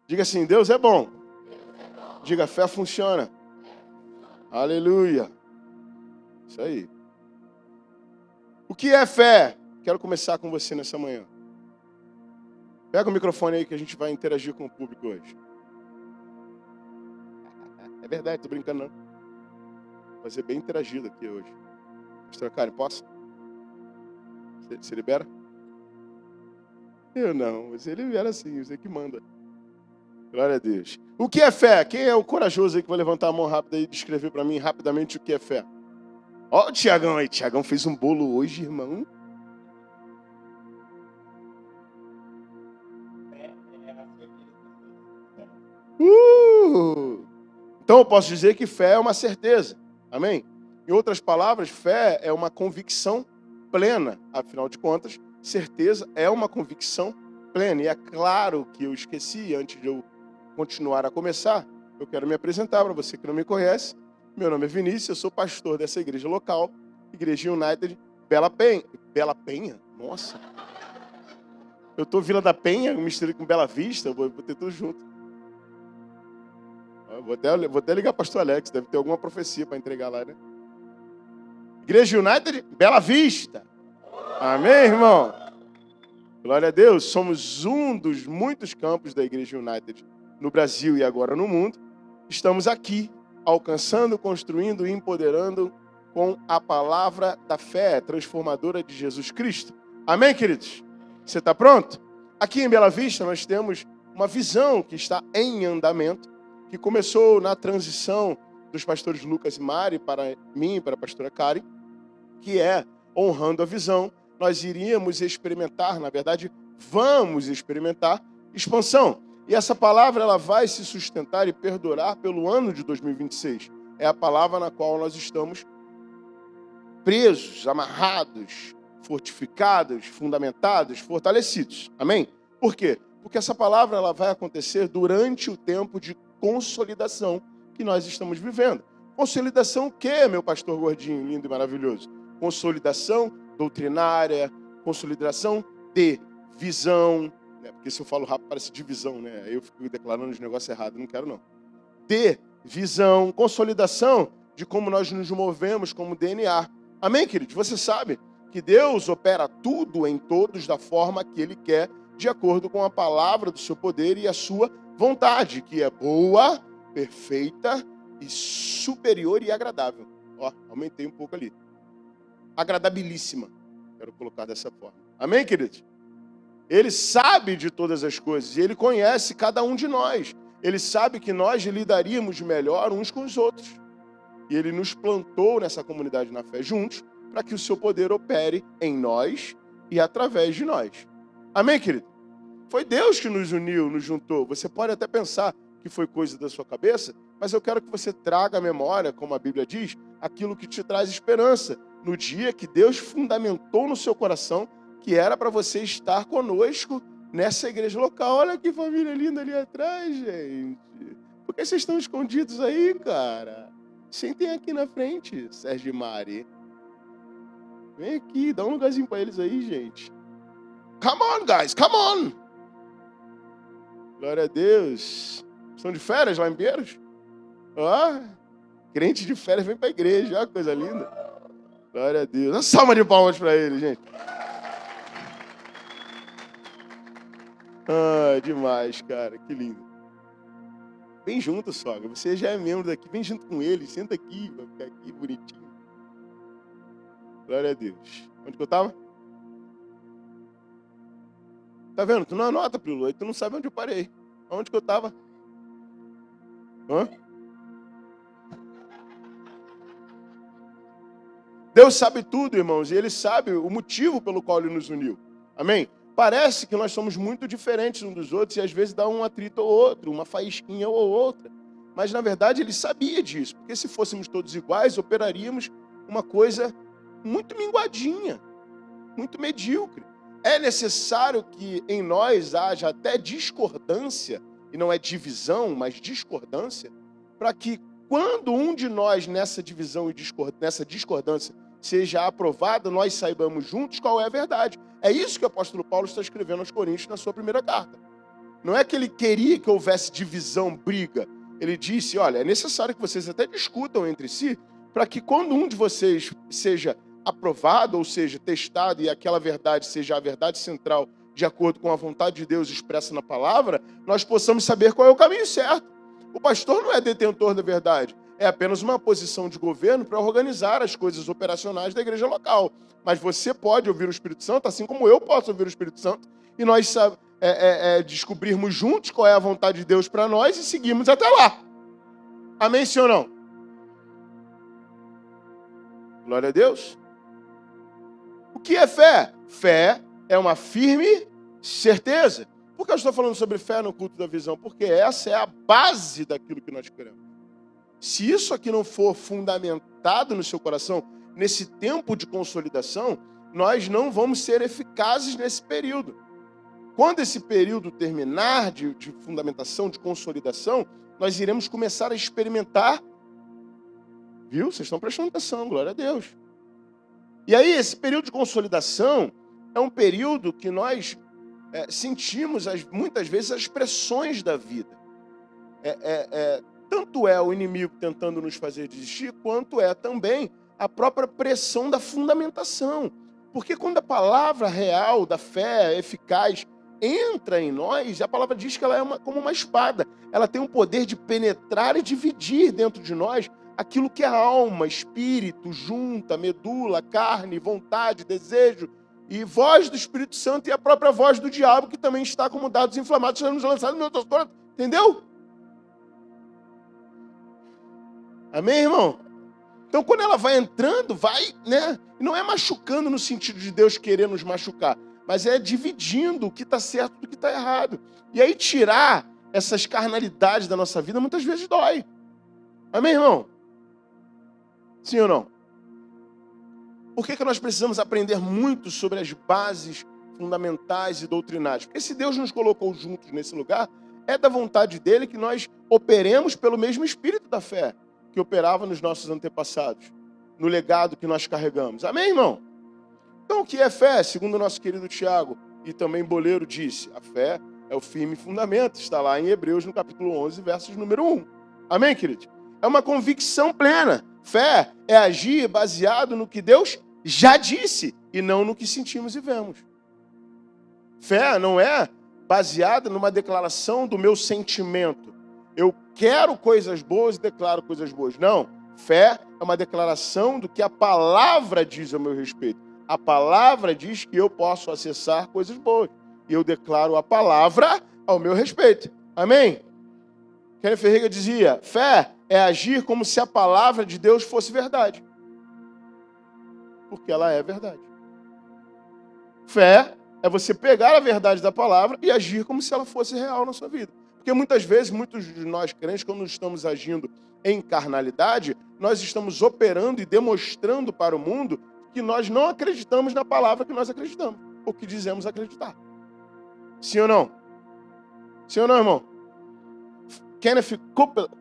Diga assim, Deus é bom. Diga, fé funciona. Aleluia. Isso aí. O que é fé? Quero começar com você nessa manhã. Pega o microfone aí que a gente vai interagir com o público hoje. É verdade, tô brincando não. Vai ser bem interagido aqui hoje. Pastor Karen, posso? Você libera? Eu não, você libera sim, você que manda. Glória a Deus. O que é fé? Quem é o corajoso aí que vai levantar a mão rápida e descrever para mim rapidamente o que é fé? Ó o Tiagão aí. Tiagão fez um bolo hoje, irmão. Então eu posso dizer que fé é uma certeza. Amém? Em outras palavras, fé é uma convicção plena. Afinal de contas, certeza é uma convicção plena. E é claro que eu esqueci, antes de eu continuar a começar, eu quero me apresentar para você que não me conhece. Meu nome é Vinícius, eu sou pastor dessa igreja local, Igreja United, Bela Penha. Bela Penha? Nossa. Eu tô Vila da Penha, misturei com Bela Vista, vou ter tudo junto. Vou até ligar para o pastor Alex, deve ter alguma profecia para entregar lá, né? Igreja United, Bela Vista. Amém, irmão? Glória a Deus. Somos um dos muitos campos da Igreja United no Brasil e agora no mundo. Estamos aqui, alcançando, construindo e empoderando com a palavra da fé transformadora de Jesus Cristo. Amém, queridos? Você está pronto? Aqui em Bela Vista nós temos uma visão que está em andamento, que começou na transição dos pastores Lucas e Mari para mim e para a pastora Karen, que é honrando a visão. Nós iríamos experimentar, na verdade, vamos experimentar expansão. E essa palavra ela vai se sustentar e perdurar pelo ano de 2026. É a palavra na qual nós estamos presos, amarrados, fortificados, fundamentados, fortalecidos. Amém? Por quê? Porque essa palavra ela vai acontecer durante o tempo de consolidação que nós estamos vivendo. Consolidação o quê, meu pastor gordinho, lindo e maravilhoso? Consolidação doutrinária, consolidação de visão, né? Porque se eu falo rápido parece divisão, né? Aí eu fico declarando os negócios errados, não quero não. De visão, consolidação de como nós nos movemos como DNA. Amém, queridos? Você sabe que Deus opera tudo em todos da forma que Ele quer, de acordo com a palavra do seu poder e a sua vontade, que é boa, perfeita e superior e agradável. Ó, aumentei um pouco ali. Agradabilíssima. Quero colocar dessa forma. Amém, queridos? Ele sabe de todas as coisas e Ele conhece cada um de nós. Ele sabe que nós lidaríamos melhor uns com os outros. E Ele nos plantou nessa comunidade na fé juntos para que o seu poder opere em nós e através de nós. Amém, querido? Foi Deus que nos uniu, nos juntou. Você pode até pensar que foi coisa da sua cabeça, mas eu quero que você traga à memória, como a Bíblia diz, aquilo que te traz esperança. No dia que Deus fundamentou no seu coração que era para você estar conosco nessa igreja local. Olha que família linda ali atrás, gente. Por que vocês estão escondidos aí, cara? Sentem aqui na frente, Sérgio e Mari. Vem aqui, dá um lugarzinho para eles aí, gente. Come on, guys, come on! Glória a Deus. Estão de férias lá em Pinheiros? Ó, crente de férias vem para a igreja. Olha que coisa linda. Glória a Deus. Uma salva de palmas para ele, gente. Ah, demais, cara. Que lindo. Vem junto, sogra. Você já é membro daqui. Vem junto com ele. Senta aqui. Vai ficar aqui bonitinho. Glória a Deus. Onde que eu estava? Tá vendo? Tu não anota, Pilu. Aí tu não sabe onde eu parei. Onde que eu estava? Hã? Deus sabe tudo, irmãos. E Ele sabe o motivo pelo qual Ele nos uniu. Amém? Parece que nós somos muito diferentes uns dos outros e às vezes dá um atrito ou outro, uma faísquinha ou outra. Mas, na verdade, Ele sabia disso. Porque se fôssemos todos iguais, operaríamos uma coisa muito minguadinha, muito medíocre. É necessário que em nós haja até discordância, e não é divisão, mas discordância, para que quando um de nós nessa divisão e nessa discordância seja aprovado, nós saibamos juntos qual é a verdade. É isso que o apóstolo Paulo está escrevendo aos Coríntios na sua primeira carta. Não é que ele queria que houvesse divisão, briga. Ele disse, olha, é necessário que vocês até discutam entre si, para que quando um de vocês seja aprovado, ou seja, testado, e aquela verdade seja a verdade central, de acordo com a vontade de Deus expressa na palavra, nós possamos saber qual é o caminho certo. O pastor não é detentor da verdade, é apenas uma posição de governo para organizar as coisas operacionais da igreja local. Mas você pode ouvir o Espírito Santo, assim como eu posso ouvir o Espírito Santo, e nós descobrirmos juntos qual é a vontade de Deus para nós e seguirmos até lá. Amém, sim ou não? Glória a Deus. O que é fé? Fé é uma firme certeza. Por que eu estou falando sobre fé no culto da visão? Porque essa é a base daquilo que nós queremos. Se isso aqui não for fundamentado no seu coração, nesse tempo de consolidação, nós não vamos ser eficazes nesse período. Quando esse período terminar de fundamentação, de consolidação, nós iremos começar a experimentar. Viu? Vocês estão prestando atenção, glória a Deus. E aí, esse período de consolidação é um período que nós sentimos, muitas vezes, as pressões da vida. Tanto é o inimigo tentando nos fazer desistir, quanto é também a própria pressão da fundamentação. Porque quando a palavra real da fé eficaz entra em nós, a palavra diz que ela é como uma espada. Ela tem o poder de penetrar e dividir dentro de nós aquilo que é alma, espírito, junta, medula, carne, vontade, desejo, e voz do Espírito Santo e a própria voz do diabo, que também está como dados inflamados, sendo lançados no meu coração. Entendeu? Amém, irmão? Então, quando ela vai entrando, vai, né? Não é machucando no sentido de Deus querer nos machucar, mas é dividindo o que está certo do que está errado. E aí, tirar essas carnalidades da nossa vida, muitas vezes dói. Amém, irmão? Sim ou não? Por que nós precisamos aprender muito sobre as bases fundamentais e doutrinárias? Porque se Deus nos colocou juntos nesse lugar, é da vontade dele que nós operemos pelo mesmo espírito da fé que operava nos nossos antepassados, no legado que nós carregamos. Amém, irmão? Então, o que é fé? Segundo o nosso querido Tiago, e também Boleiro disse, a fé é o firme fundamento. Está lá em Hebreus, no capítulo 11, versos número 1. Amém, querido? É uma convicção plena. Fé é agir baseado no que Deus já disse e não no que sentimos e vemos. Fé não é baseada numa declaração do meu sentimento. Eu quero coisas boas e declaro coisas boas. Não. Fé é uma declaração do que a palavra diz ao meu respeito. A palavra diz que eu posso acessar coisas boas. E eu declaro a palavra ao meu respeito. Amém? Kenneth Ferreira dizia, fé é agir como se a palavra de Deus fosse verdade. Porque ela é verdade. Fé é você pegar a verdade da palavra e agir como se ela fosse real na sua vida. Porque muitas vezes, muitos de nós crentes, quando estamos agindo em carnalidade, nós estamos operando e demonstrando para o mundo que nós não acreditamos na palavra que nós acreditamos, ou que dizemos acreditar. Sim ou não? Sim ou não, irmão? Kenneth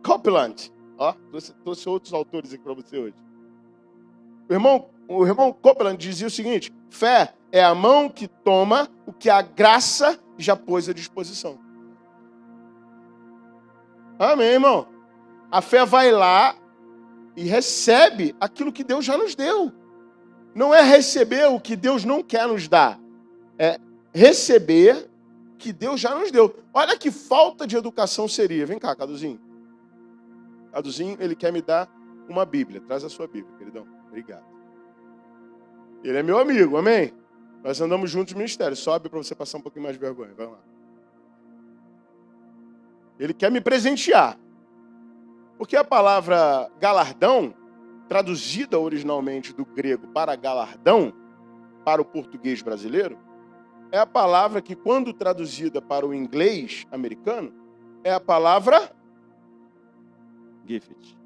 Copeland, ó, trouxe outros autores aqui para você hoje. O irmão Copeland dizia o seguinte, fé é a mão que toma o que a graça já pôs à disposição. Amém, irmão? A fé vai lá e recebe aquilo que Deus já nos deu. Não é receber o que Deus não quer nos dar. É receber o que Deus já nos deu. Olha que falta de educação seria. Vem cá, Caduzinho. Caduzinho, ele quer me dar uma Bíblia. Traz a sua Bíblia, queridão. Obrigado. Ele é meu amigo, amém? Nós andamos juntos no ministério. Sobe para você passar um pouquinho mais de vergonha. Vai lá. Ele quer me presentear. Porque a palavra galardão, traduzida originalmente do grego para galardão, para o português brasileiro, é a palavra que, quando traduzida para o inglês americano, é a palavra gift.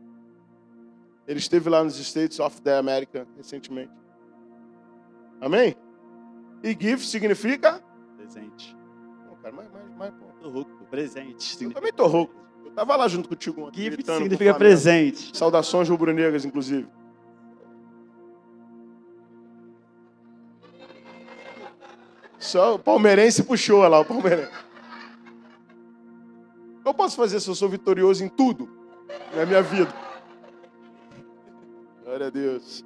Ele esteve lá nos States of the America recentemente. Amém? E gift significa? Presente. Não, cara, mais Tô rouco, presente. Eu também tô rouco. Eu estava lá junto contigo ontem. Gift significa presente. Saudações rubro-negras, inclusive. Só o palmeirense puxou lá, o palmeirense. O que eu posso fazer se eu sou vitorioso em tudo na minha vida? Glória a Deus.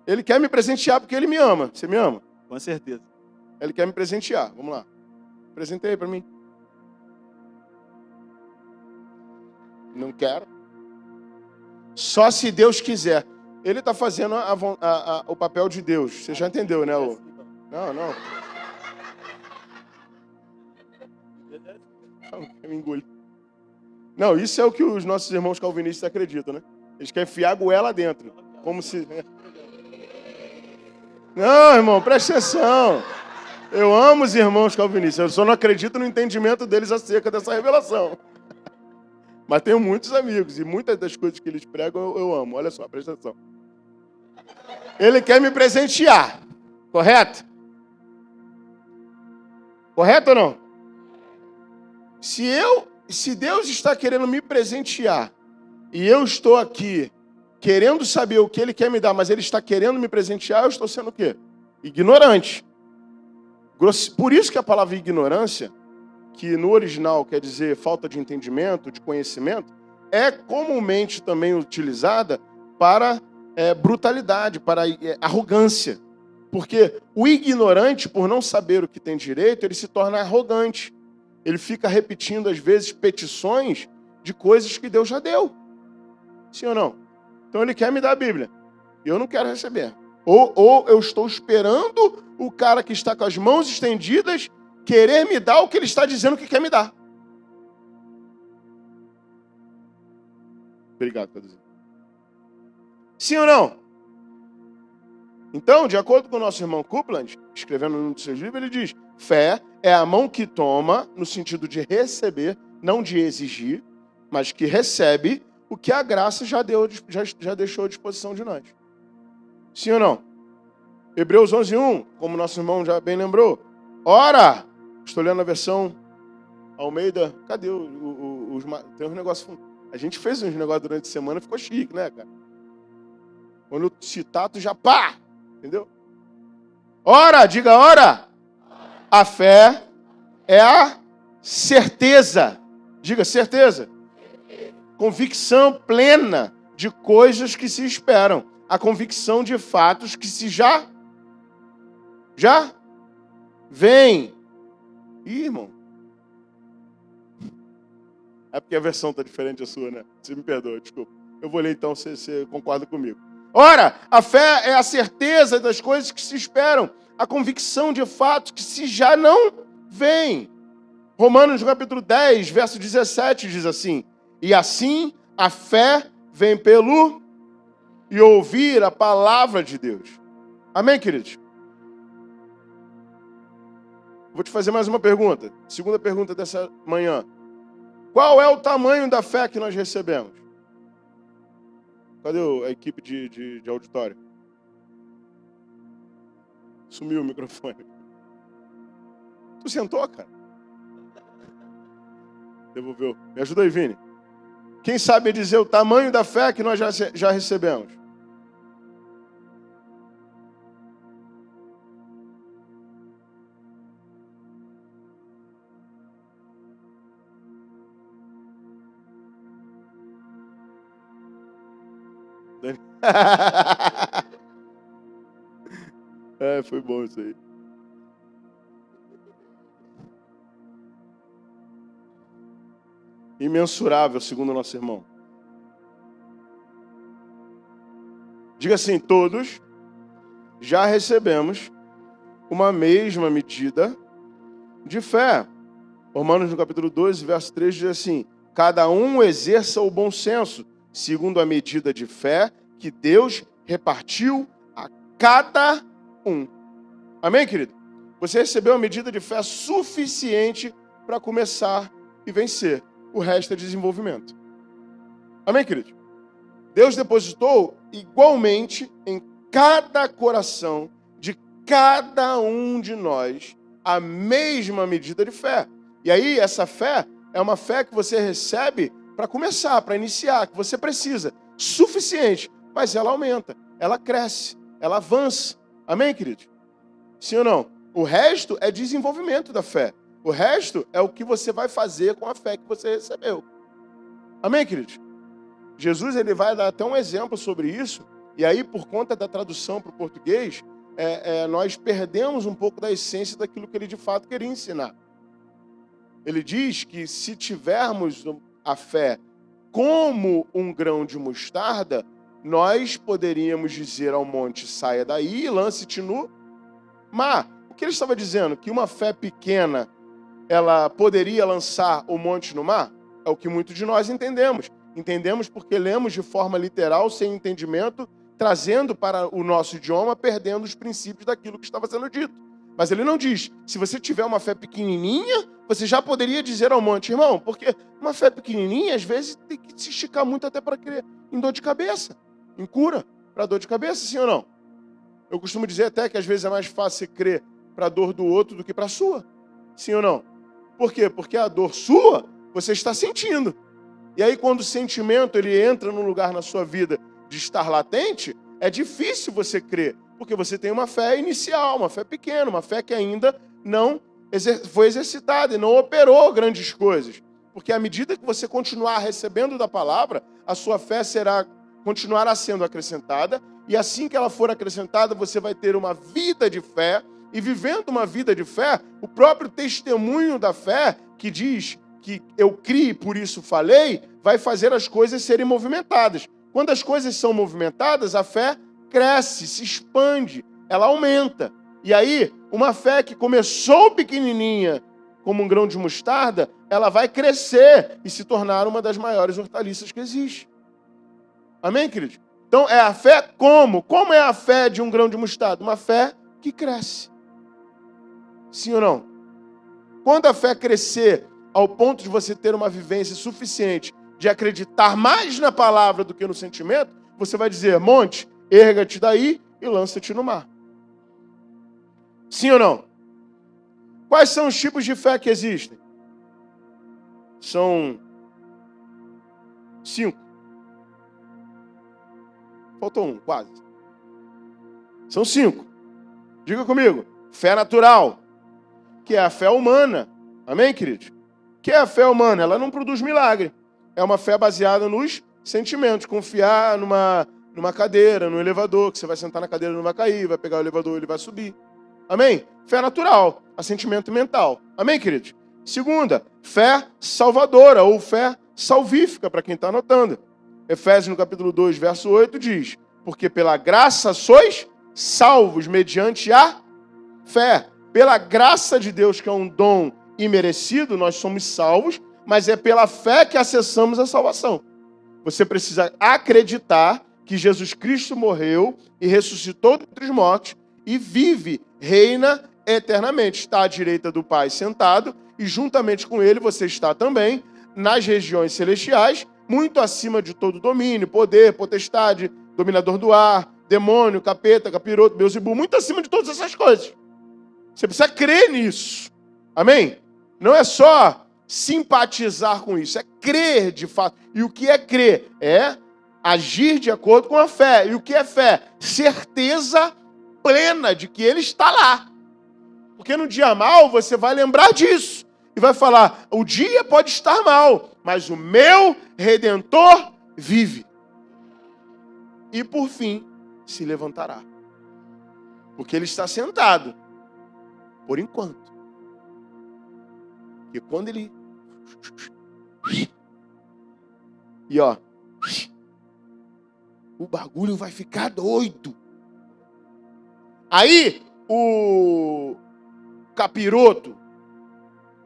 Ele quer me presentear porque ele me ama. Você me ama? Com certeza. Ele quer me presentear. Vamos lá. Presentei para mim. Não quero. Só se Deus quiser. Ele está fazendo o papel de Deus. Você já entendeu, né? Não. Eu engoli. Não, isso é o que os nossos irmãos calvinistas acreditam, né? Eles querem enfiar a goela dentro. Como se... Não, irmão, presta atenção. Eu amo os irmãos calvinistas. Eu só não acredito no entendimento deles acerca dessa revelação. Mas tenho muitos amigos e muitas das coisas que eles pregam eu amo. Olha só, presta atenção. Ele quer me presentear. Correto? Correto ou não? Se Deus está querendo me presentear e eu estou aqui querendo saber o que Ele quer me dar, mas Ele está querendo me presentear, eu estou sendo o quê? Ignorante. Por isso que a palavra ignorância, que no original quer dizer falta de entendimento, de conhecimento, é comumente também utilizada para brutalidade, para arrogância. Porque o ignorante, por não saber o que tem direito, ele se torna arrogante. Ele fica repetindo, às vezes, petições de coisas que Deus já deu. Sim ou não? Então ele quer me dar a Bíblia. E eu não quero receber. Ou eu estou esperando o cara que está com as mãos estendidas querer me dar o que ele está dizendo que quer me dar. Obrigado, Caduzinho. Sim ou não? Então, de acordo com o nosso irmão Copeland, escrevendo num dos seus livros, ele diz: fé é a mão que toma, no sentido de receber, não de exigir, mas que recebe o que a graça já deixou à disposição de nós. Sim ou não? Hebreus 11:1, como nosso irmão já bem lembrou. Ora, estou lendo a versão Almeida. Cadê tem uns negócios... A gente fez uns negócios durante a semana, ficou chique, né, cara? Quando eu citar, tu já pá! Entendeu? Ora, diga ora. A fé é a certeza. Diga certeza. Convicção plena de coisas que se esperam. A convicção de fatos que se já vem. Ih, irmão. É porque a versão está diferente da sua, né? Você me perdoa, desculpa. Eu vou ler então, você concorda comigo. Ora, a fé é a certeza das coisas que se esperam, a convicção de fato que se já não vem. Romanos, capítulo 10, verso 17, diz assim: e assim a fé vem pelo e ouvir a palavra de Deus. Amém, queridos? Vou te fazer mais uma pergunta. Segunda pergunta dessa manhã. Qual é o tamanho da fé que nós recebemos? Cadê a equipe de auditório? Sumiu o microfone. Tu sentou, cara? Devolveu. Me ajuda aí, Vini. Quem sabe dizer o tamanho da fé que nós já recebemos? Foi bom isso aí. Imensurável, segundo o nosso irmão. Diga assim: todos já recebemos uma mesma medida de fé. Romanos, no capítulo 12, verso 3, diz assim: cada um exerça o bom senso, segundo a medida de fé que Deus repartiu a cada um. Amém, querido? Você recebeu uma medida de fé suficiente para começar e vencer. O resto é desenvolvimento. Amém, querido? Deus depositou igualmente em cada coração de cada um de nós a mesma medida de fé. E aí, essa fé é uma fé que você recebe para começar, para iniciar, que você precisa. Suficiente. Mas ela aumenta, ela cresce, ela avança. Amém, querido? Sim ou não? O resto é desenvolvimento da fé. O resto é o que você vai fazer com a fé que você recebeu. Amém, queridos? Jesus ele vai dar até um exemplo sobre isso. E aí, por conta da tradução para o português, nós perdemos um pouco da essência daquilo que ele de fato queria ensinar. Ele diz que se tivermos a fé como um grão de mostarda, nós poderíamos dizer ao monte, saia daí e lance-te no mar. O que ele estava dizendo? Que uma fé pequena, ela poderia lançar o monte no mar? É o que muitos de nós entendemos. Entendemos porque lemos de forma literal, sem entendimento, trazendo para o nosso idioma, perdendo os princípios daquilo que estava sendo dito. Mas ele não diz, se você tiver uma fé pequenininha, você já poderia dizer ao monte, irmão, porque uma fé pequenininha, às vezes, tem que se esticar muito até para crer em dor de cabeça, em cura para dor de cabeça, sim ou não? Eu costumo dizer até que às vezes é mais fácil você crer para a dor do outro do que para a sua, sim ou não? Por quê? Porque a dor sua, você está sentindo. E aí, quando o sentimento ele entra num lugar na sua vida de estar latente, é difícil você crer, porque você tem uma fé inicial, uma fé pequena, uma fé que ainda não foi exercitada e não operou grandes coisas. Porque à medida que você continuar recebendo da palavra, a sua fé continuará sendo acrescentada, e assim que ela for acrescentada, você vai ter uma vida de fé, e vivendo uma vida de fé, o próprio testemunho da fé, que diz que eu criei, por isso falei, vai fazer as coisas serem movimentadas. Quando as coisas são movimentadas, a fé cresce, se expande, ela aumenta. E aí, uma fé que começou pequenininha, como um grão de mostarda, ela vai crescer e se tornar uma das maiores hortaliças que existe. Amém, queridos? Então, é a fé como? Como é a fé de um grão de mostarda? Uma fé que cresce. Sim ou não? Quando a fé crescer ao ponto de você ter uma vivência suficiente de acreditar mais na palavra do que no sentimento, você vai dizer, monte, erga-te daí e lança-te no mar. Sim ou não? Quais são os tipos de fé que existem? São 5. Faltou um, quase. São 5. Diga comigo. Fé natural, que é a fé humana. Amém, queridos? O que é a fé humana? Ela não produz milagre. É uma fé baseada nos sentimentos. Confiar numa cadeira, no elevador, que você vai sentar na cadeira e não vai cair, vai pegar o elevador e ele vai subir. Amém? Fé natural, assentimento mental. Amém, queridos? Segunda, fé salvadora ou fé salvífica, para quem está anotando. Efésios, no capítulo 2, verso 8, diz, porque pela graça sois salvos mediante a fé. Pela graça de Deus, que é um dom imerecido, nós somos salvos, mas é pela fé que acessamos a salvação. Você precisa acreditar que Jesus Cristo morreu e ressuscitou dentre os mortos e vive, reina eternamente. Está à direita do Pai sentado e juntamente com ele você está também nas regiões celestiais, muito acima de todo domínio, poder, potestade, dominador do ar, demônio, capeta, capiroto, Beelzebul, muito acima de todas essas coisas. Você precisa crer nisso. Amém? Não é só simpatizar com isso, é crer de fato. E o que é crer? É agir de acordo com a fé. E o que é fé? Certeza plena de que ele está lá. Porque no dia mal você vai lembrar disso. E vai falar, o dia pode estar mal, mas o meu Redentor vive. E por fim, se levantará. Porque ele está sentado. Por enquanto. Porque quando ele... E ó... O bagulho vai ficar doido. Aí, o capiroto,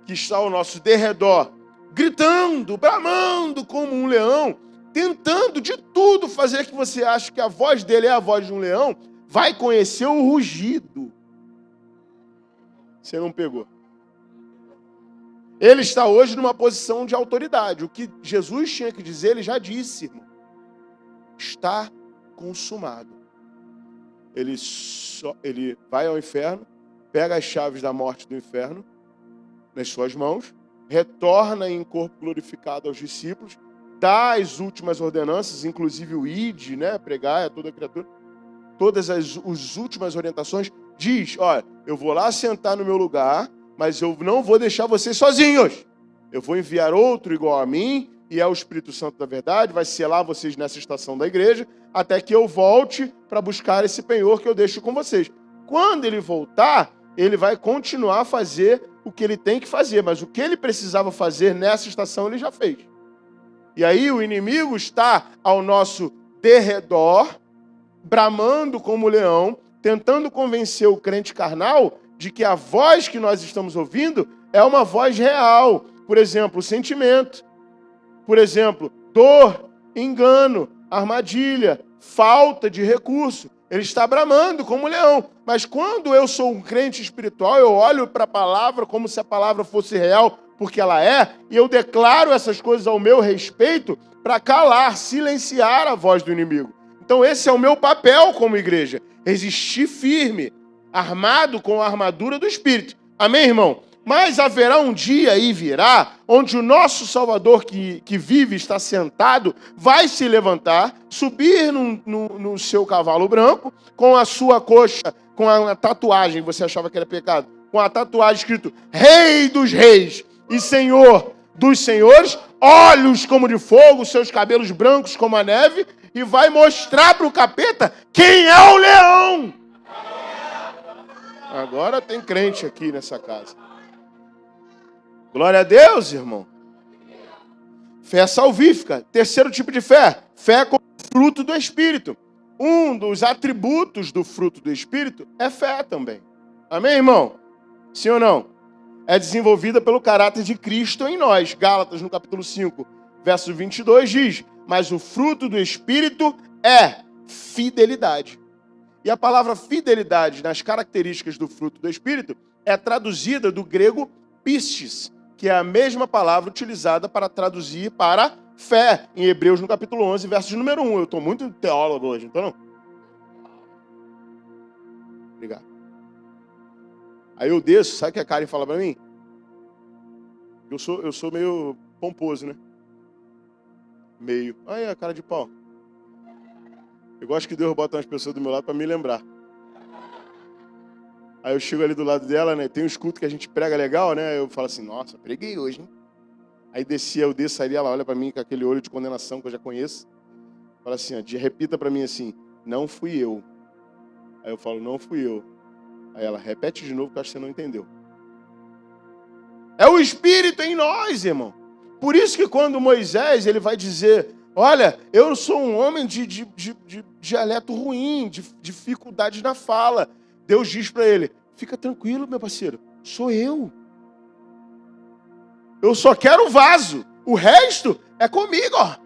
que está ao nosso derredor, gritando, bramando como um leão, tentando de tudo fazer que você ache que a voz dele é a voz de um leão, vai conhecer o rugido. Você não pegou. Ele está hoje numa posição de autoridade. O que Jesus tinha que dizer, ele já disse, irmão. Está consumado. Ele vai ao inferno, pega as chaves da morte do inferno nas suas mãos, retorna em corpo glorificado aos discípulos, dá as últimas ordenanças, inclusive o ide, né, pregar a toda a criatura, todas as últimas orientações, diz, olha, eu vou lá sentar no meu lugar, mas eu não vou deixar vocês sozinhos. Eu vou enviar outro igual a mim, e é o Espírito Santo da verdade, vai selar vocês nessa estação da igreja, até que eu volte para buscar esse penhor que eu deixo com vocês. Quando ele voltar, ele vai continuar a fazer o que ele tem que fazer, mas o que ele precisava fazer nessa estação, ele já fez. E aí o inimigo está ao nosso derredor, bramando como leão, tentando convencer o crente carnal de que a voz que nós estamos ouvindo é uma voz real. Por exemplo, sentimento. Por exemplo, dor, engano, armadilha, falta de recurso. Ele está bramando como um leão. Mas quando eu sou um crente espiritual, eu olho para a palavra como se a palavra fosse real, porque ela é, e eu declaro essas coisas ao meu respeito para calar, silenciar a voz do inimigo. Então esse é o meu papel como igreja. Resistir firme, armado com a armadura do Espírito. Amém, irmão? Mas haverá um dia e virá, onde o nosso Salvador que vive, está sentado, vai se levantar, subir no seu cavalo branco, com a sua coxa, com a tatuagem, você achava que era pecado, com a tatuagem escrito Rei dos Reis e Senhor dos Senhores, olhos como de fogo, seus cabelos brancos como a neve, e vai mostrar para o capeta quem é o leão. Agora tem crente aqui nessa casa. Glória a Deus, irmão. Fé salvífica. Terceiro tipo de fé. Fé como fruto do Espírito. Um dos atributos do fruto do Espírito é fé também. Amém, irmão? Sim ou não? É desenvolvida pelo caráter de Cristo em nós. Gálatas, no capítulo 5, verso 22, diz: mas o fruto do Espírito é fidelidade. E a palavra fidelidade, nas características do fruto do Espírito, é traduzida do grego pistis, que é a mesma palavra utilizada para traduzir para fé, em Hebreus, no capítulo 11, verso de número 1. Eu estou muito teólogo hoje, então não? Obrigado. Aí eu desço, sabe o que a Karen fala para mim? Eu sou meio pomposo, né? Meio. Aí a cara de pau. Eu gosto que Deus bota umas pessoas do meu lado para me lembrar. Aí eu chego ali do lado dela, né? Tem uns cultos que a gente prega legal, né? Eu falo assim, nossa, preguei hoje, hein? Aí eu desço ali, ela olha para mim com aquele olho de condenação que eu já conheço. Fala assim, ó, repita para mim assim, não fui eu. Aí eu falo, não fui eu. Aí ela, repete de novo que eu acho que você não entendeu. É o Espírito em nós, irmão. Por isso que quando Moisés, ele vai dizer, olha, eu sou um homem de dialeto ruim, de dificuldade na fala. Deus diz para ele, fica tranquilo, meu parceiro, sou eu. Eu só quero o vaso, o resto é comigo, ó.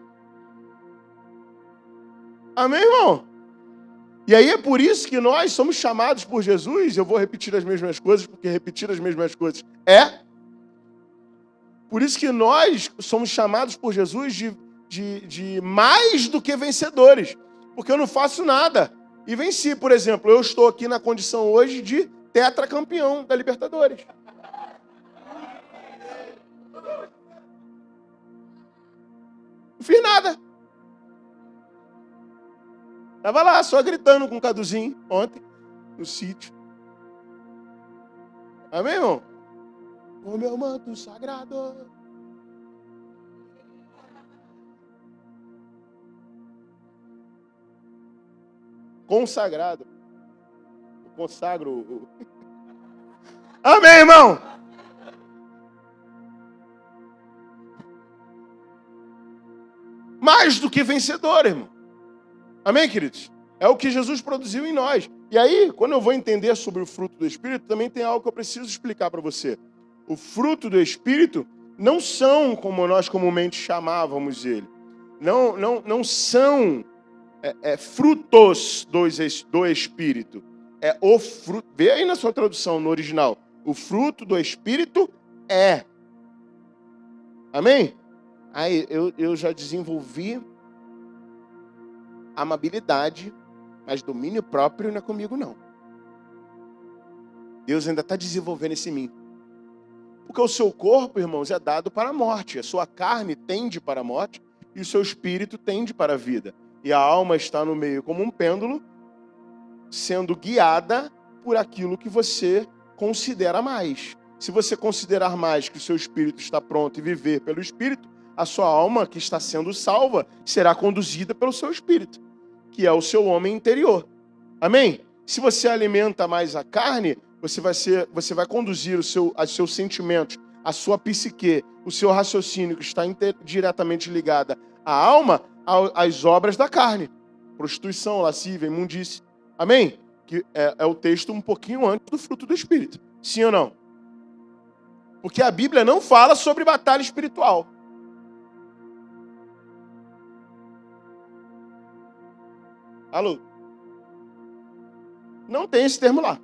Amém, irmão? E aí é por isso que nós somos chamados por Jesus, eu vou repetir as mesmas coisas, porque repetir as mesmas coisas é. Por isso que nós somos chamados por Jesus de mais do que vencedores, porque eu não faço nada e venci. Por exemplo, eu estou aqui na condição hoje de tetracampeão da Libertadores. Não fiz nada. Estava lá, só gritando com o Caduzinho ontem, no sítio. Amém, irmão? O meu manto sagrado. Consagrado. Eu consagro. Amém, irmão? Mais do que vencedor, irmão. Amém, queridos? É o que Jesus produziu em nós. E aí, quando eu vou entender sobre o fruto do Espírito, também tem algo que eu preciso explicar para você. O fruto do Espírito não são como nós comumente chamávamos ele. Não são frutos do Espírito. É o fruto. Vê aí na sua tradução, no original. O fruto do Espírito é. Amém? Aí eu já desenvolvi amabilidade, mas domínio próprio não é comigo, não. Deus ainda está desenvolvendo isso em mim. Porque o seu corpo, irmãos, é dado para a morte. A sua carne tende para a morte e o seu espírito tende para a vida. E a alma está no meio como um pêndulo, sendo guiada por aquilo que você considera mais. Se você considerar mais que o seu espírito está pronto e viver pelo espírito, a sua alma que está sendo salva será conduzida pelo seu espírito, que é o seu homem interior. Amém? Se você alimenta mais a carne, você vai conduzir os seus sentimentos, a sua psique, o seu raciocínio, que está diretamente ligada à alma, às obras da carne. Prostituição, lascívia, imundície. Amém? Que é o texto um pouquinho antes do fruto do Espírito. Sim ou não? Porque a Bíblia não fala sobre batalha espiritual. Alô? Não tem esse termo lá.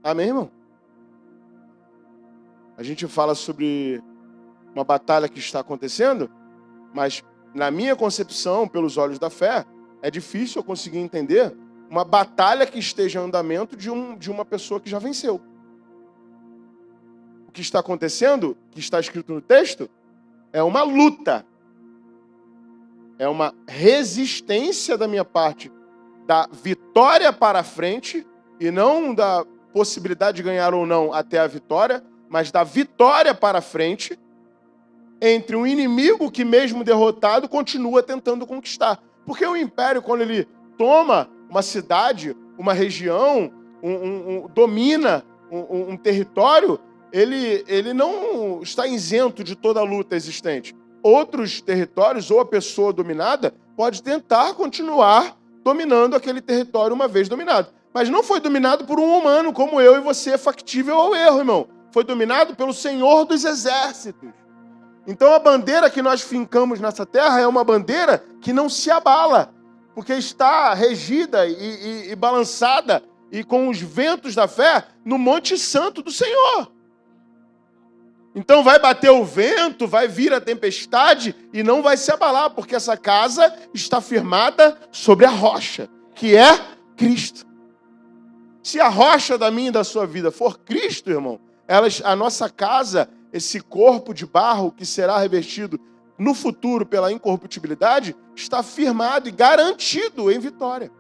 Amém, irmão? A gente fala sobre uma batalha que está acontecendo, mas na minha concepção, pelos olhos da fé, é difícil eu conseguir entender uma batalha que esteja em andamento de uma pessoa que já venceu. O que está acontecendo, que está escrito no texto, é uma luta. É uma resistência da minha parte da vitória para frente, e não da possibilidade de ganhar ou não até a vitória, mas da vitória para frente, entre um inimigo que, mesmo derrotado, continua tentando conquistar. Porque o império, quando ele toma uma cidade, uma região, domina um território, ele não está isento de toda a luta existente. Outros territórios, ou a pessoa dominada, pode tentar continuar dominando aquele território uma vez dominado. Mas não foi dominado por um humano como eu e você, factível ao erro, irmão. Foi dominado pelo Senhor dos Exércitos. Então a bandeira que nós fincamos nessa terra é uma bandeira que não se abala, porque está regida e balançada e com os ventos da fé no Monte Santo do Senhor. Então vai bater o vento, vai vir a tempestade e não vai se abalar, porque essa casa está firmada sobre a rocha, que é Cristo. Se a rocha da minha e da sua vida for Cristo, irmão, a nossa casa, esse corpo de barro que será revestido no futuro pela incorruptibilidade, está firmado e garantido em vitória.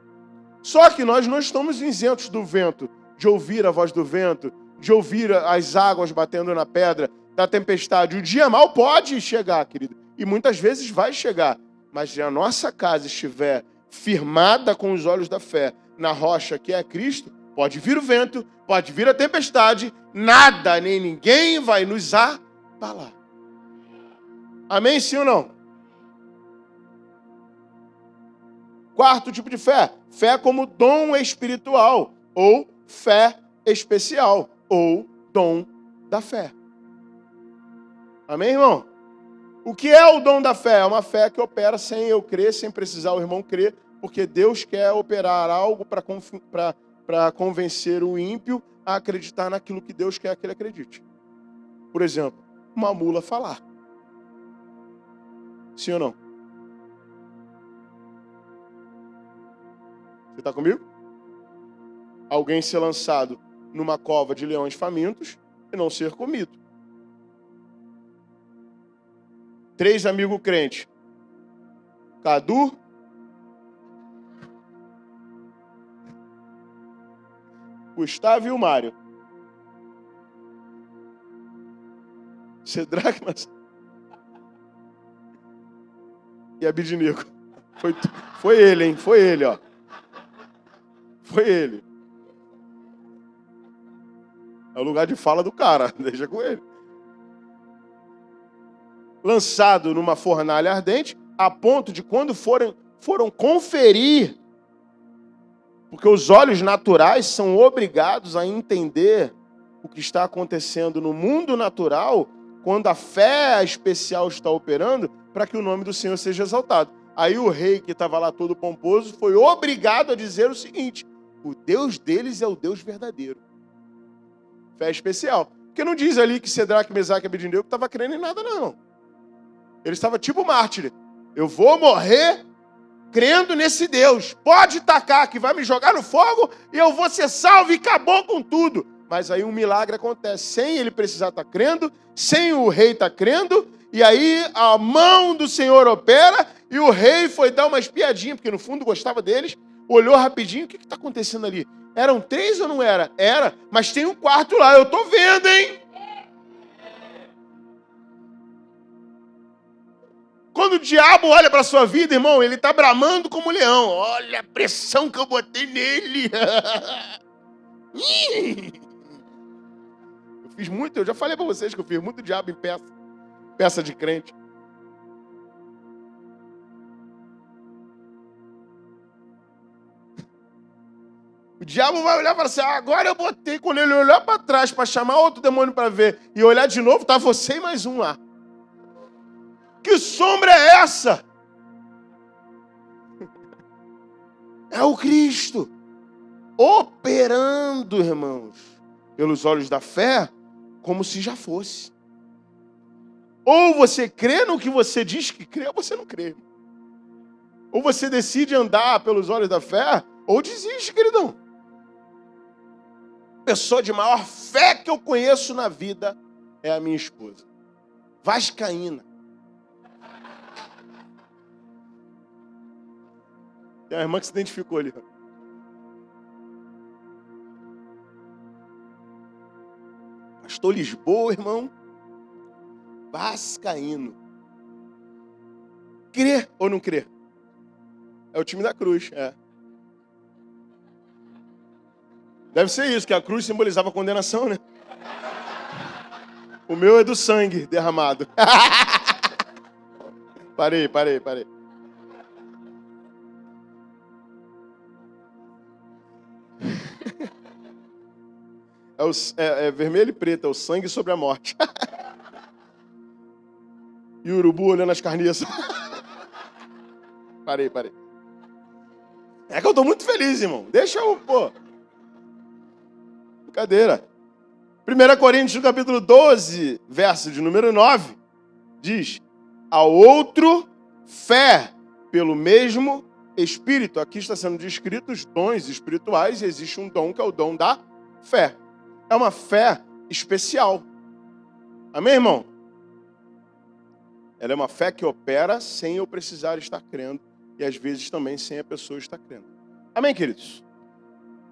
Só que nós não estamos isentos do vento, de ouvir a voz do vento, de ouvir as águas batendo na pedra, da tempestade. O dia mal pode chegar, querido, e muitas vezes vai chegar, mas se a nossa casa estiver firmada com os olhos da fé na rocha que é Cristo, pode vir o vento, pode vir a tempestade, nada nem ninguém vai nos abalar. Amém, sim ou não? Quarto tipo de fé. Fé como dom espiritual, ou fé especial, ou dom da fé. Amém, irmão? O que é o dom da fé? É uma fé que opera sem eu crer, sem precisar o irmão crer, porque Deus quer operar algo para convencer o ímpio a acreditar naquilo que Deus quer que ele acredite. Por exemplo, uma mula falar. Sim ou não? Você está comigo? Alguém ser lançado numa cova de leões famintos e não ser comido. 3 amigos crentes. Cadu, Gustavo e o Mário. Cedraque, mas... e Abidinico. Foi ele, hein? Foi ele, ó. Foi ele. É o lugar de fala do cara. Deixa com ele. Lançado numa fornalha ardente, a ponto de quando foram conferir, porque os olhos naturais são obrigados a entender o que está acontecendo no mundo natural, quando a fé especial está operando, para que o nome do Senhor seja exaltado. Aí o rei, que estava lá todo pomposo, foi obrigado a dizer o seguinte: o Deus deles é o Deus verdadeiro. Fé especial. Porque não diz ali que Cedraque, Mesaque e Abednego estava crendo em nada, não. Ele estava tipo mártir. Eu vou morrer crendo nesse Deus. Pode tacar que vai me jogar no fogo e eu vou ser salvo e acabou com tudo. Mas aí um milagre acontece. Sem ele precisar estar crendo, sem o rei estar crendo. E aí a mão do Senhor opera e o rei foi dar uma espiadinha, porque no fundo gostava deles. olhou rapidinho, o que está acontecendo ali? Eram 3 ou não era? Era, mas tem um quarto lá, eu estou vendo, hein? Quando o diabo olha para a sua vida, irmão, ele está bramando como um leão. Olha a pressão que eu botei nele. Eu fiz muito, eu já falei para vocês que eu fiz muito diabo em peça de crente. O diabo vai olhar e falar assim, agora eu botei. Quando ele olhar para trás para chamar outro demônio para ver e olhar de novo, tá você e mais um lá. Que sombra é essa? É o Cristo operando, irmãos, pelos olhos da fé, como se já fosse. Ou você crê no que você diz que crê, ou você não crê. Ou você decide andar pelos olhos da fé, ou desiste, queridão. A pessoa de maior fé que eu conheço na vida é a minha esposa. Vascaína. Tem uma irmã que se identificou ali. Pastor Lisboa, irmão. Vascaíno. Crê ou não crê? É o time da cruz, é. Deve ser isso, que a cruz simbolizava a condenação, né? O meu é do sangue derramado. Parei. É vermelho e preto, é o sangue sobre a morte. E o urubu olhando as carniças. Parei. É que eu tô muito feliz, irmão. Deixa eu, Brincadeira. 1 Coríntios, capítulo 12, verso de número 9, diz, ao outro, fé pelo mesmo Espírito. Aqui está sendo descrito os dons espirituais e existe um dom que é o dom da fé. É uma fé especial. Amém, irmão? Ela é uma fé que opera sem eu precisar estar crendo e às vezes também sem a pessoa estar crendo. Amém, queridos?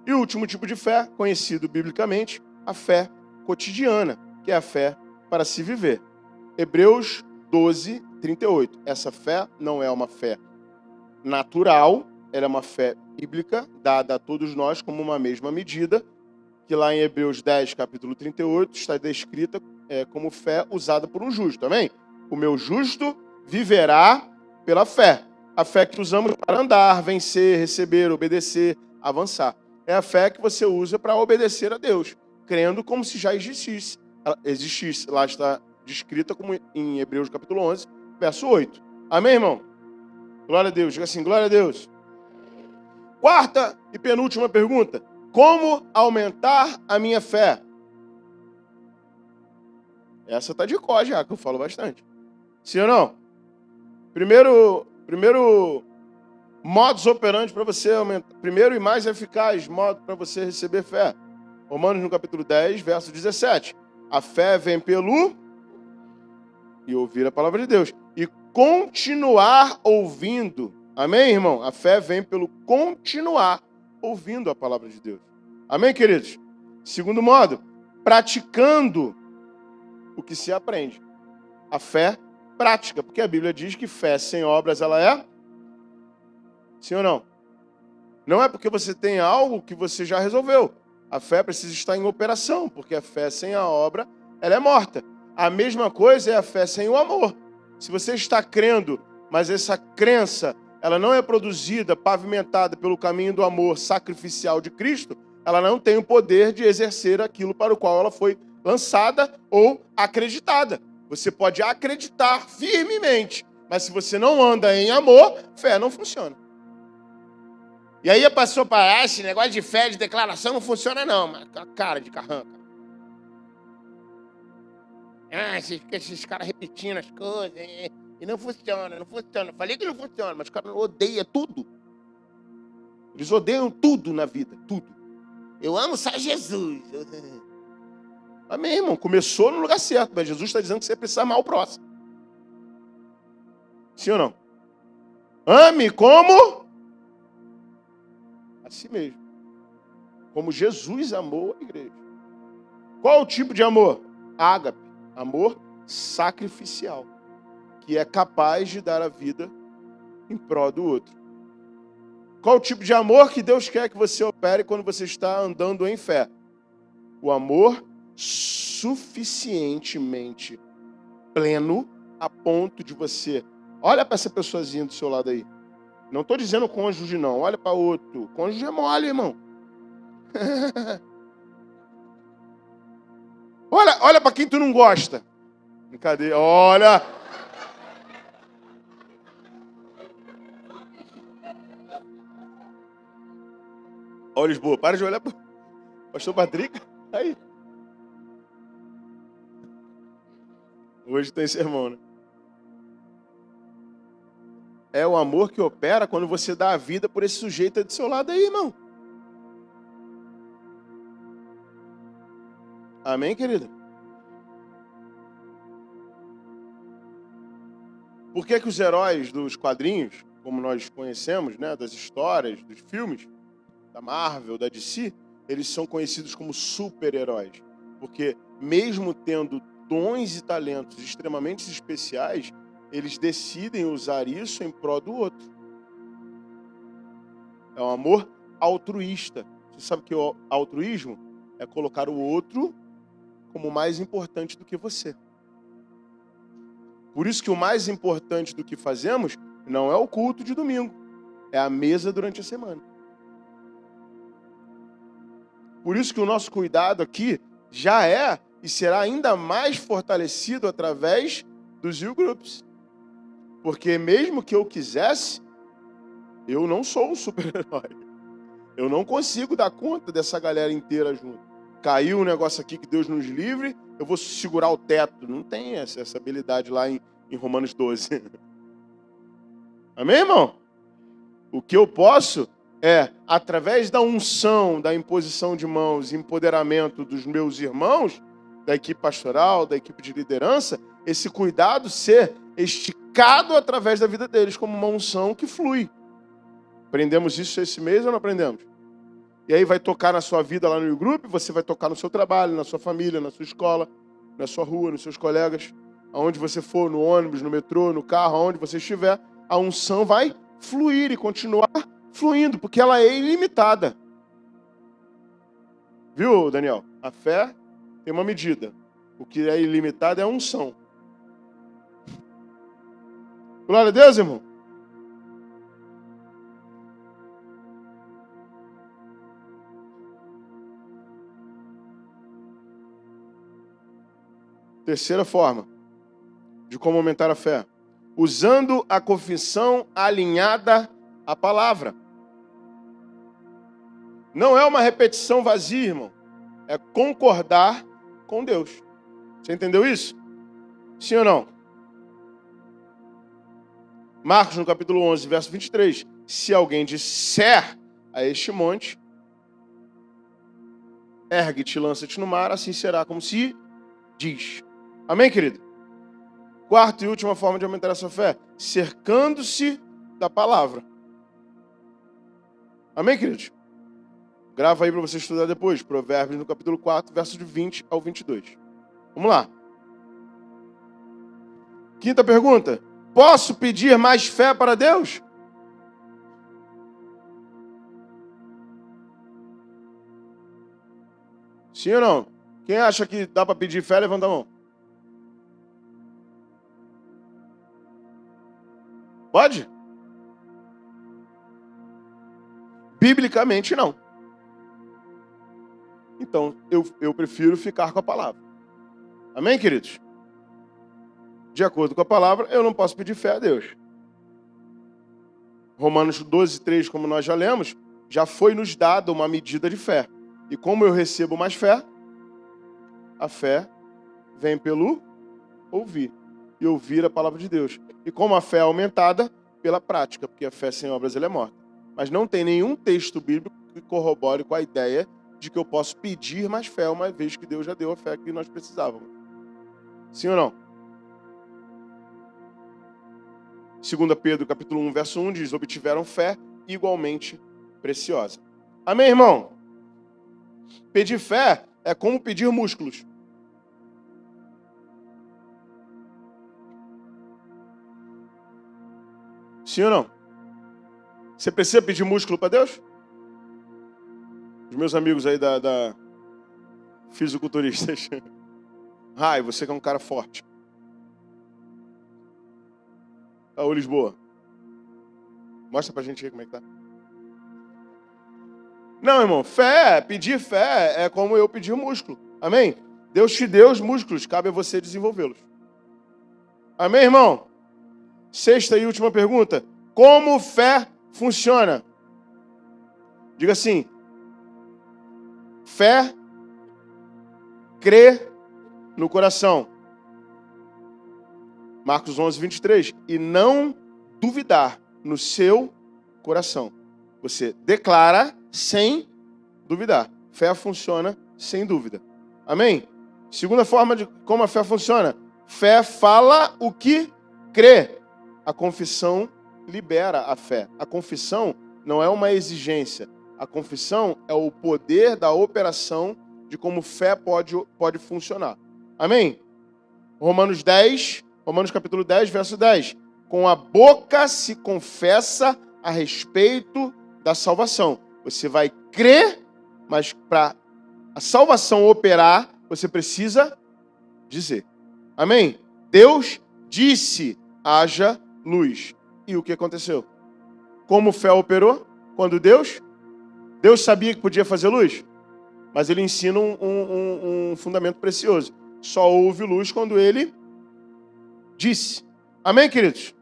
E o último tipo de fé, conhecido biblicamente, a fé cotidiana, que é a fé para se viver. Hebreus 12, 38. Essa fé não é uma fé natural, ela é uma fé bíblica, dada a todos nós como uma mesma medida, que lá em Hebreus 10, capítulo 38, está descrita como fé usada por um justo. Amém? O meu justo viverá pela fé. A fé que usamos para andar, vencer, receber, obedecer, avançar. É a fé que você usa para obedecer a Deus, crendo como se já existisse. Lá está descrita como em Hebreus capítulo 11, verso 8. Amém, irmão? Glória a Deus. Diga assim, glória a Deus. Quarta e penúltima pergunta. Como aumentar a minha fé? Essa está de cor já, que eu falo bastante. Sim ou não? Primeiro modus operandi para você aumentar. Primeiro e mais eficaz modo para você receber fé. Romanos no capítulo 10, verso 17. A fé vem pelo e ouvir a palavra de Deus. E continuar ouvindo. Amém, irmão? A fé vem pelo continuar ouvindo a palavra de Deus. Amém, queridos? Segundo modo, praticando o que se aprende. A fé prática, porque a Bíblia diz que fé sem obras, ela é? Sim ou não? Não é porque você tem algo que você já resolveu. A fé precisa estar em operação, porque a fé sem a obra, ela é morta. A mesma coisa é a fé sem o amor. Se você está crendo, mas essa crença, ela não é produzida, pavimentada pelo caminho do amor sacrificial de Cristo, ela não tem o poder de exercer aquilo para o qual ela foi lançada ou acreditada. Você pode acreditar firmemente, mas se você não anda em amor, fé não funciona. E aí a pessoa parece, esse negócio de fé, de declaração não funciona não, mas a cara de carranca. Esses caras repetindo as coisas, e não funciona. Falei que não funciona, mas os caras odeiam tudo. Eles odeiam tudo na vida, tudo. Eu amo só Jesus. Amém, irmão? Começou no lugar certo, mas Jesus está dizendo que você precisa amar o próximo. Sim ou não? Ame como? si mesmo. Como Jesus amou a igreja. Qual o tipo de amor? Ágape, amor sacrificial, que é capaz de dar a vida em prol do outro. Qual o tipo de amor que Deus quer que você opere quando você está andando em fé? O amor suficientemente pleno a ponto de você... Olha para essa pessoazinha do seu lado aí. Não estou dizendo cônjuge, não. Olha para outro. Cônjuge é mole, irmão. Olha para quem tu não gosta. Brincadeira. Olha. Olha, Lisboa. Para de olhar para o pastor Patrick. Aí. Hoje tem sermão, né? É o amor que opera quando você dá a vida por esse sujeito aí do seu lado aí, irmão. Amém, querido? Por que os heróis dos quadrinhos, como nós conhecemos, né, das histórias, dos filmes, da Marvel, da DC, eles são conhecidos como super-heróis? Porque mesmo tendo dons e talentos extremamente especiais, eles decidem usar isso em prol do outro. É um amor altruísta. Você sabe que o altruísmo é colocar o outro como mais importante do que você. Por isso que o mais importante do que fazemos não é o culto de domingo, é a mesa durante a semana. Por isso que o nosso cuidado aqui já é e será ainda mais fortalecido através dos youth groups. Porque mesmo que eu quisesse, eu não sou um super-herói. Eu não consigo dar conta dessa galera inteira junto. Caiu um negócio aqui que Deus nos livre, eu vou segurar o teto. Não tem essa habilidade lá em Romanos 12. Amém, irmão? O que eu posso é, através da unção, da imposição de mãos, empoderamento dos meus irmãos, da equipe pastoral, da equipe de liderança, esse cuidado ser esticado através da vida deles como uma unção que flui. Aprendemos isso esse mês ou não aprendemos? E aí vai tocar na sua vida lá no grupo, você vai tocar no seu trabalho, na sua família, na sua escola, na sua rua, nos seus colegas, aonde você for, no ônibus, no metrô, no carro, aonde você estiver, a unção vai fluir e continuar fluindo, porque ela é ilimitada. Viu, Daniel? A fé tem uma medida. O que é ilimitado é a unção. Glória a Deus, irmão. Terceira forma de como aumentar a fé. Usando a confissão alinhada à palavra. Não é uma repetição vazia, irmão. É concordar com Deus. Você entendeu isso? Sim ou não? Marcos, no capítulo 11, verso 23. Se alguém disser a este monte, ergue-te, lança-te no mar, assim será como se diz. Amém, querido? Quarta e última forma de aumentar a sua fé, cercando-se da palavra. Amém, queridos? Grava aí para você estudar depois. Provérbios, no capítulo 4, versos de 20 ao 22. Vamos lá. Quinta pergunta. Posso pedir mais fé para Deus? Sim ou não? Quem acha que dá para pedir fé, levanta a mão. Pode? Biblicamente, não. Então, eu prefiro ficar com a palavra. Amém, queridos? De acordo com a palavra, eu não posso pedir fé a Deus. Romanos 12, 3, como nós já lemos, já foi nos dada uma medida de fé. E como eu recebo mais fé, a fé vem pelo ouvir. E ouvir a palavra de Deus. E como a fé é aumentada, pela prática, porque a fé sem obras ela é morta. Mas não tem nenhum texto bíblico que corrobore com a ideia de que eu posso pedir mais fé, uma vez que Deus já deu a fé que nós precisávamos. Sim ou não? 2 Pedro, capítulo 1, verso 1, diz, obtiveram fé igualmente preciosa. Amém, irmão? Pedir fé é como pedir músculos. Sim ou não? Você precisa pedir músculo para Deus? Os meus amigos aí da fisiculturistas. Você que é um cara forte. Ô, Lisboa. Mostra pra gente aí como é que tá. Não, irmão. Pedir fé é como eu pedir músculo. Amém? Deus te deu os músculos, cabe a você desenvolvê-los. Amém, irmão? Sexta e última pergunta. Como fé funciona? Diga assim. Fé crê no coração. Marcos 11, 23. E não duvidar no seu coração. Você declara sem duvidar. Fé funciona sem dúvida. Amém? Segunda forma de como a fé funciona. Fé fala o que crê. A confissão libera a fé. A confissão não é uma exigência. A confissão é o poder da operação de como fé pode funcionar. Amém? Romanos capítulo 10, verso 10. Com a boca se confessa a respeito da salvação. Você vai crer, mas para a salvação operar, você precisa dizer. Amém? Deus disse, haja luz. E o que aconteceu? Como fé operou? Quando Deus sabia que podia fazer luz, mas ele ensina um fundamento precioso. Só houve luz quando ele disse. Amém, queridos?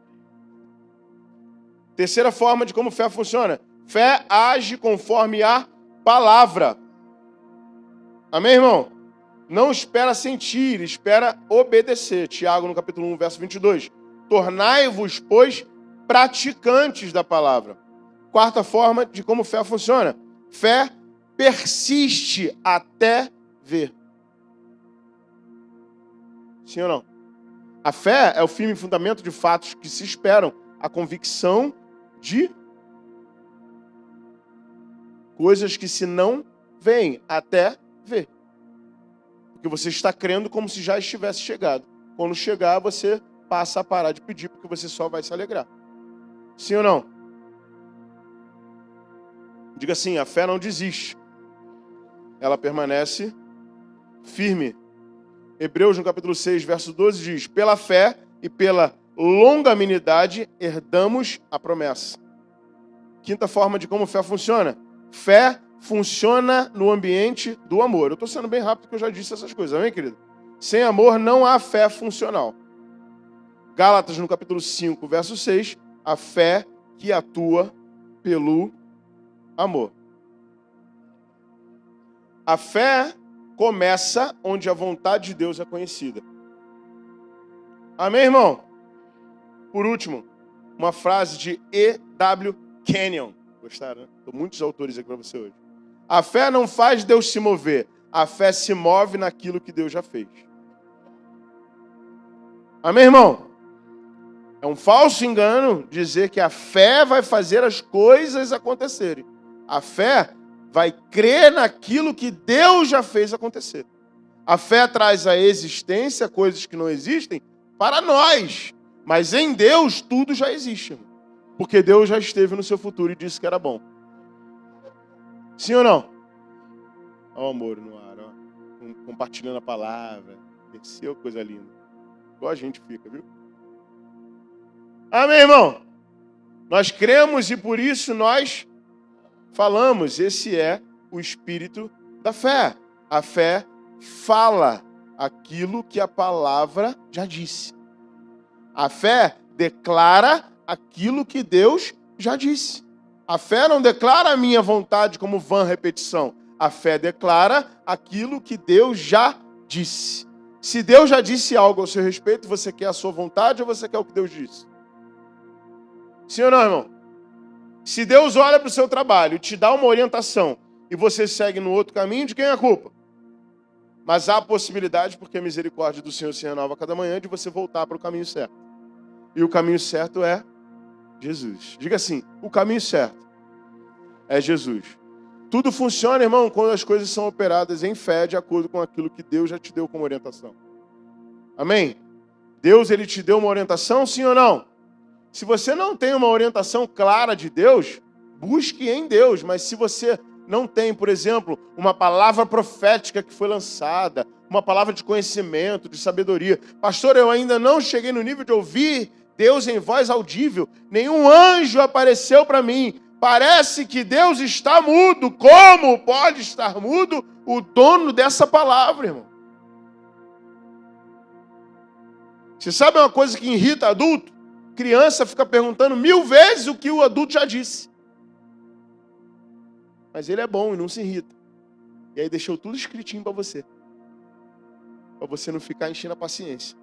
Terceira forma de como fé funciona. Fé age conforme a palavra. Amém, irmão? Não espera sentir, espera obedecer. Tiago, no capítulo 1, verso 22. Tornai-vos, pois, praticantes da palavra. Quarta forma de como fé funciona. Fé persiste até ver. Sim ou não? A fé é o firme fundamento de fatos que se esperam. A convicção de coisas que se não veem até ver. Porque você está crendo como se já estivesse chegado. Quando chegar, você passa a parar de pedir, porque você só vai se alegrar. Sim ou não? Diga assim, a fé não desiste. Ela permanece firme. Hebreus, no capítulo 6, verso 12, diz: pela fé e pela longanimidade herdamos a promessa. Quinta forma de como fé funciona. Fé funciona no ambiente do amor. Eu estou sendo bem rápido porque eu já disse essas coisas, amém, querido? Sem amor não há fé funcional. Gálatas, no capítulo 5, verso 6, a fé que atua pelo amor. A fé começa onde a vontade de Deus é conhecida. Amém, irmão? Por último, uma frase de E.W. Kenyon. Gostaram, né? Estou muitos autores aqui para você hoje. A fé não faz Deus se mover. A fé se move naquilo que Deus já fez. Amém, irmão? É um falso engano dizer que a fé vai fazer as coisas acontecerem. A fé vai crer naquilo que Deus já fez acontecer. A fé traz à existência coisas que não existem para nós. Mas em Deus tudo já existe, irmão. Porque Deus já esteve no seu futuro e disse que era bom. Sim ou não? Olha o amor no ar, ó. Compartilhando a palavra. Desceu, coisa linda. Igual a gente fica, viu? Amém, irmão? Nós cremos e por isso nós falamos. Esse é o espírito da fé. A fé fala aquilo que a palavra já disse. A fé declara aquilo que Deus já disse. A fé não declara a minha vontade como vã repetição. A fé declara aquilo que Deus já disse. Se Deus já disse algo ao seu respeito, você quer a sua vontade ou você quer o que Deus disse? Sim ou não, irmão? Se Deus olha para o seu trabalho e te dá uma orientação e você segue no outro caminho, de quem é a culpa? Mas há a possibilidade, porque a misericórdia do Senhor se renova a cada manhã, de você voltar para o caminho certo. E o caminho certo é Jesus. Diga assim, o caminho certo é Jesus. Tudo funciona, irmão, quando as coisas são operadas em fé, de acordo com aquilo que Deus já te deu como orientação. Amém? Deus, ele te deu uma orientação, sim ou não? Se você não tem uma orientação clara de Deus, busque em Deus. Mas se você não tem, por exemplo, uma palavra profética que foi lançada, uma palavra de conhecimento, de sabedoria. Pastor, eu ainda não cheguei no nível de ouvir Deus em voz audível. Nenhum anjo apareceu para mim. Parece que Deus está mudo. Como pode estar mudo o dono dessa palavra, irmão? Você sabe uma coisa que irrita adulto? Criança fica perguntando 1000 vezes o que o adulto já disse. Mas ele é bom e não se irrita. E aí deixou tudo escritinho para você. Para você não ficar enchendo a paciência.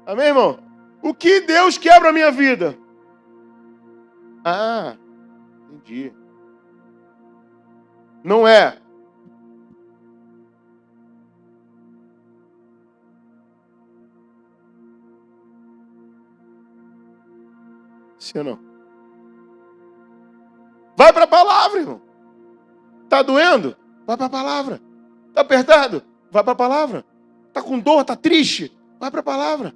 Amém, irmão? O que Deus quer para a minha vida? Ah, entendi. Não é. Sim ou não? Vai para a palavra, irmão. Tá doendo? Vai para a palavra. Tá apertado? Vai para a palavra. Tá com dor? Tá triste? Vai para a palavra.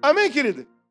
Amém, querida?